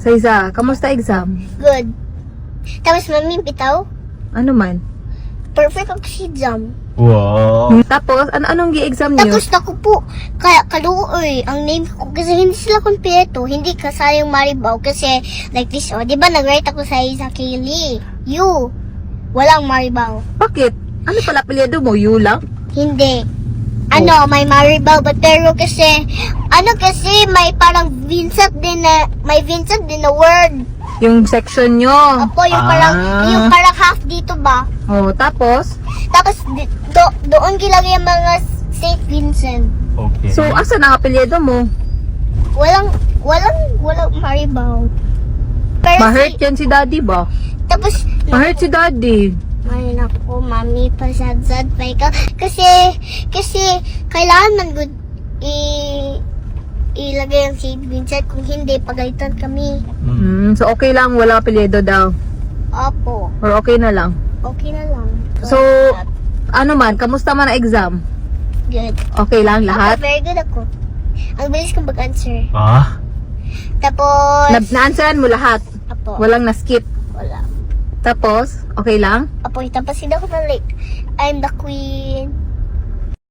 Sa isa, kamusta exam? Good. Tapos mami, bitaw, Ano man? perfect ang exam. Wow. Tapos, anong gi-exam niyo? Tapos naku po, kaya kaluoy ang name ko kasi hindi sila kompleto, hindi kasayang Maribaw kasi like this, oh, di ba nag-write ako sa isa Kaylee, you, walang Maribaw. Bakit? Ano pala apelyido mo? Yu lang? Hindi. Ano, may Maribaw, but pero kasi, may parang Vincent din na word. Yung section nyo. Apo, yung parang half dito ba? Oh, tapos? Tapos, doon gilagay yung mga St. Vincent. Okay. So, asan ang apelyido mo? Walang Maribaw. Pero Ma-hurt yan si daddy ba? tapos, Ma-hurt si daddy. ay naku, mami, pasad-sad pa ikaw. Kasi, kailangan man good, ilagay ang St. Vincent. Kung hindi, pagalitan kami. So, okay lang, wala apelyido daw. Opo, Or okay na lang. okay na lang. So, ano man, kamusta man ang exam? Good. Okay lang lahat? Ako, very good ako. Ang bilis kong mag-answer. Ah? Tapos, Na-answeran mo lahat? apo, Walang na-skip? wala. Tapos, okay lang? Apo, tapos hindi ako na like, I'm the queen.